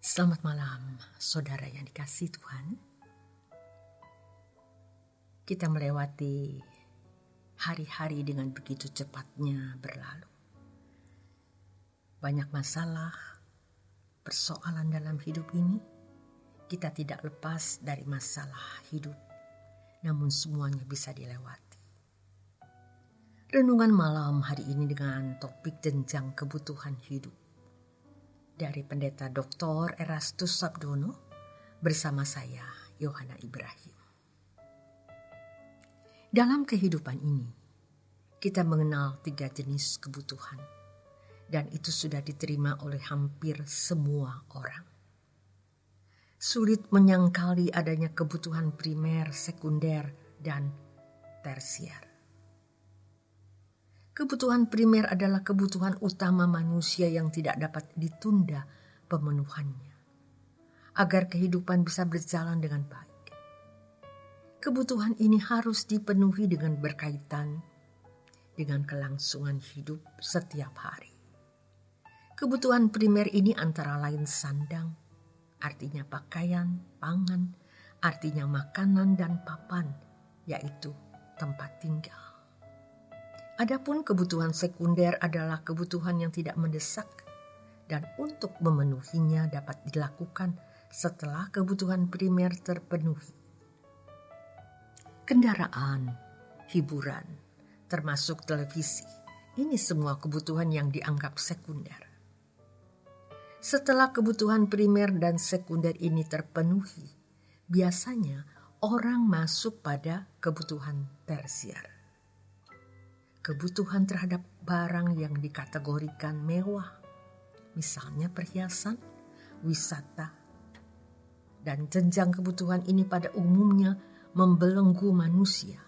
Selamat malam, saudara yang dikasihi Tuhan. Kita melewati hari-hari dengan begitu cepatnya berlalu. Banyak masalah, persoalan dalam hidup ini. Kita tidak lepas dari masalah hidup, namun semuanya bisa dilewati. Renungan malam hari ini dengan topik jenjang kebutuhan hidup. Dari Pendeta Dr. Erastus Sabdono bersama saya, Yohana Ibrahim. Dalam kehidupan ini, kita mengenal 3 jenis kebutuhan, dan itu sudah diterima oleh hampir semua orang. Sulit menyangkali adanya kebutuhan primer, sekunder, dan tersier. Kebutuhan primer adalah kebutuhan utama manusia yang tidak dapat ditunda pemenuhannya, agar kehidupan bisa berjalan dengan baik. Kebutuhan ini harus dipenuhi dengan berkaitan dengan kelangsungan hidup setiap hari. Kebutuhan primer ini antara lain sandang, artinya pakaian, pangan, artinya makanan dan papan, yaitu tempat tinggal. Adapun kebutuhan sekunder adalah kebutuhan yang tidak mendesak dan untuk memenuhinya dapat dilakukan setelah kebutuhan primer terpenuhi. Kendaraan, hiburan, termasuk televisi, ini semua kebutuhan yang dianggap sekunder. Setelah kebutuhan primer dan sekunder ini terpenuhi, biasanya orang masuk pada kebutuhan tersier. Kebutuhan terhadap barang yang dikategorikan mewah, misalnya perhiasan, wisata, dan jenjang kebutuhan ini pada umumnya membelenggu manusia.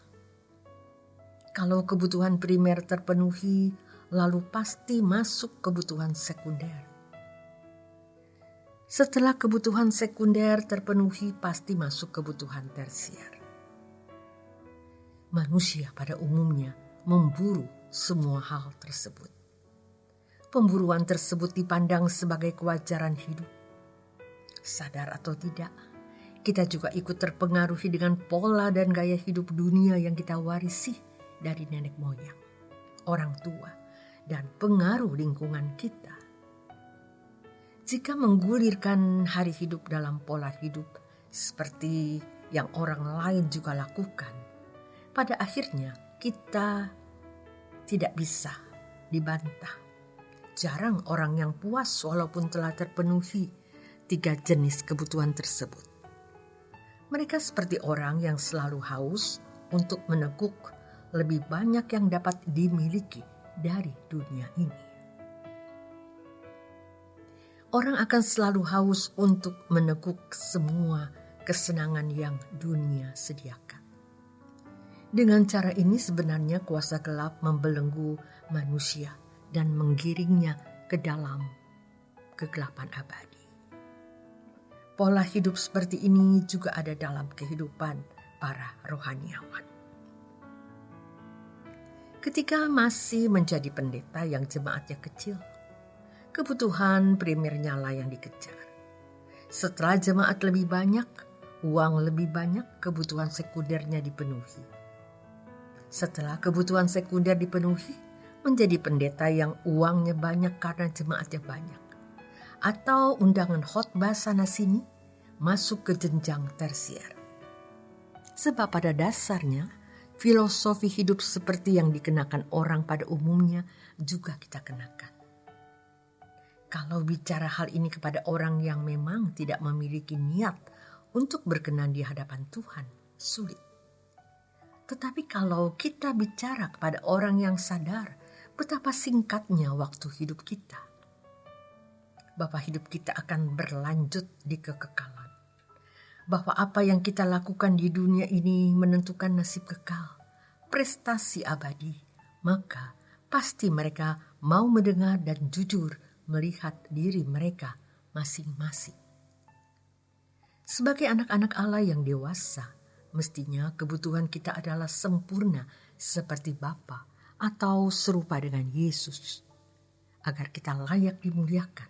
Kalau kebutuhan primer terpenuhi, lalu pasti masuk kebutuhan sekunder. Setelah kebutuhan sekunder terpenuhi, pasti masuk kebutuhan tersier. Manusia pada umumnya memburu semua hal tersebut. Pemburuan tersebut dipandang sebagai kewajaran hidup. Sadar atau tidak, kita juga ikut terpengaruhi dengan pola dan gaya hidup dunia yang kita warisi dari nenek moyang, orang tua, dan pengaruh lingkungan kita. Jika menggulirkan hari hidup dalam pola hidup seperti yang orang lain juga lakukan, pada akhirnya kita tidak bisa dibantah. Jarang orang yang puas walaupun telah terpenuhi 3 jenis kebutuhan tersebut. Mereka seperti orang yang selalu haus untuk meneguk lebih banyak yang dapat dimiliki dari dunia ini. Orang akan selalu haus untuk meneguk semua kesenangan yang dunia sediakan. Dengan cara ini sebenarnya kuasa gelap membelenggu manusia dan menggiringnya ke dalam kegelapan abadi. Pola hidup seperti ini juga ada dalam kehidupan para rohaniawan. Ketika masih menjadi pendeta yang jemaatnya kecil, kebutuhan primernya lah yang dikejar. Setelah jemaat lebih banyak, uang lebih banyak, kebutuhan sekundernya dipenuhi. Setelah kebutuhan sekunder dipenuhi, menjadi pendeta yang uangnya banyak karena jemaatnya banyak. Atau undangan khotbah sana-sini, masuk ke jenjang tersier. Sebab pada dasarnya, filosofi hidup seperti yang dikenakan orang pada umumnya juga kita kenakan. Kalau bicara hal ini kepada orang yang memang tidak memiliki niat untuk berkenan di hadapan Tuhan, sulit. Tetapi kalau kita bicara kepada orang yang sadar betapa singkatnya waktu hidup kita, bahwa hidup kita akan berlanjut di kekekalan, bahwa apa yang kita lakukan di dunia ini menentukan nasib kekal, prestasi abadi, maka pasti mereka mau mendengar dan jujur melihat diri mereka masing-masing. Sebagai anak-anak Allah yang dewasa, mestinya kebutuhan kita adalah sempurna seperti Bapa atau serupa dengan Yesus, agar kita layak dimuliakan.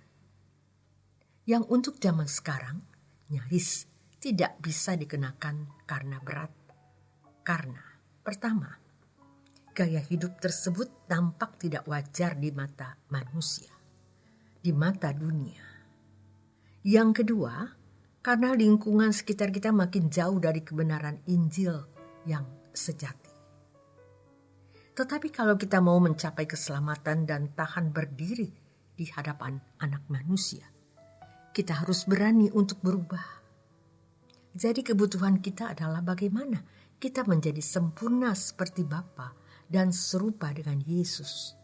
yang untuk zaman sekarang nyaris tidak bisa dikenakan karena berat. Karena pertama, gaya hidup tersebut tampak tidak wajar di mata manusia, di mata dunia. Yang kedua, karena lingkungan sekitar kita makin jauh dari kebenaran Injil yang sejati. Tetapi kalau kita mau mencapai keselamatan dan tahan berdiri di hadapan anak manusia, kita harus berani untuk berubah. Jadi kebutuhan kita adalah bagaimana kita menjadi sempurna seperti Bapa dan serupa dengan Yesus.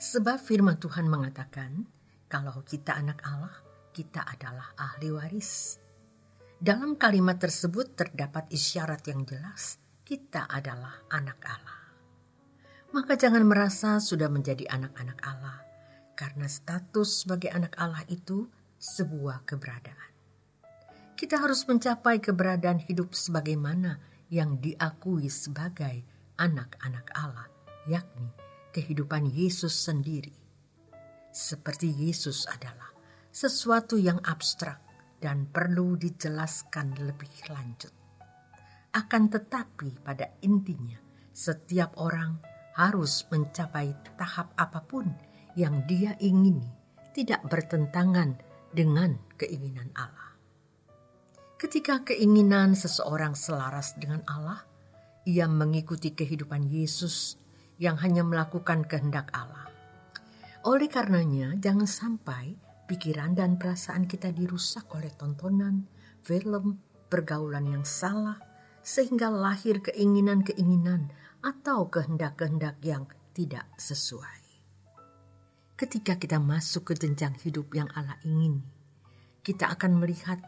Sebab firman Tuhan mengatakan, kalau kita anak Allah, kita adalah ahli waris. Dalam kalimat tersebut terdapat isyarat yang jelas, kita adalah anak Allah. Maka jangan merasa sudah menjadi anak-anak Allah, karena status sebagai anak Allah itu sebuah keberadaan. Kita harus mencapai keberadaan hidup sebagaimana yang diakui sebagai anak-anak Allah, yakni kehidupan Yesus sendiri. Seperti Yesus adalah sesuatu yang abstrak dan perlu dijelaskan lebih lanjut. Akan tetapi pada intinya, setiap orang harus mencapai tahap apapun yang dia ingini, tidak bertentangan dengan keinginan Allah. Ketika keinginan seseorang selaras dengan Allah, ia mengikuti kehidupan Yesus yang hanya melakukan kehendak Allah. Oleh karenanya, jangan sampai pikiran dan perasaan kita dirusak oleh tontonan, film, pergaulan yang salah, sehingga lahir keinginan-keinginan atau kehendak-kehendak yang tidak sesuai. Ketika kita masuk ke jenjang hidup yang Allah ingini, kita akan melihat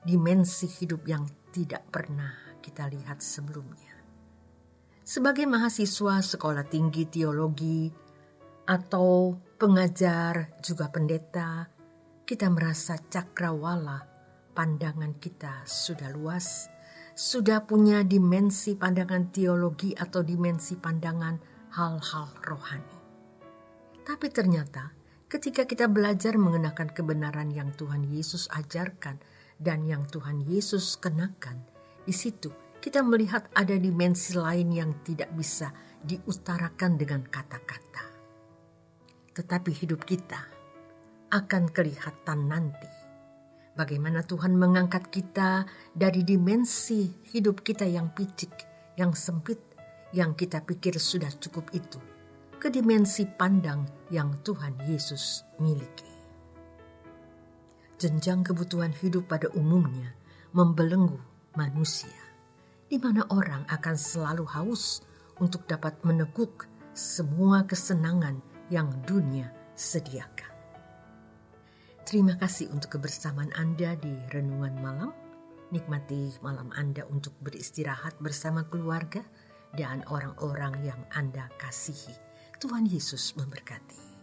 dimensi hidup yang tidak pernah kita lihat sebelumnya. Sebagai mahasiswa sekolah tinggi teologi atau pengajar juga pendeta, kita merasa cakrawala, pandangan kita sudah luas, sudah punya dimensi pandangan teologi atau dimensi pandangan hal-hal rohani. Tapi ternyata ketika kita belajar mengenakan kebenaran yang Tuhan Yesus ajarkan dan yang Tuhan Yesus kenakan, di situ kita melihat ada dimensi lain yang tidak bisa diutarakan dengan kata-kata. Tetapi hidup kita akan kelihatan nanti. Bagaimana Tuhan mengangkat kita dari dimensi hidup kita yang picik, yang sempit, yang kita pikir sudah cukup itu, ke dimensi pandang yang Tuhan Yesus miliki. Jenjang kebutuhan hidup pada umumnya membelenggu manusia, di mana orang akan selalu haus untuk dapat meneguk semua kesenangan yang dunia sediakan. Terima kasih untuk kebersamaan Anda di Renungan Malam. Nikmati malam Anda untuk beristirahat bersama keluarga dan orang-orang yang Anda kasihi. Tuhan Yesus memberkati.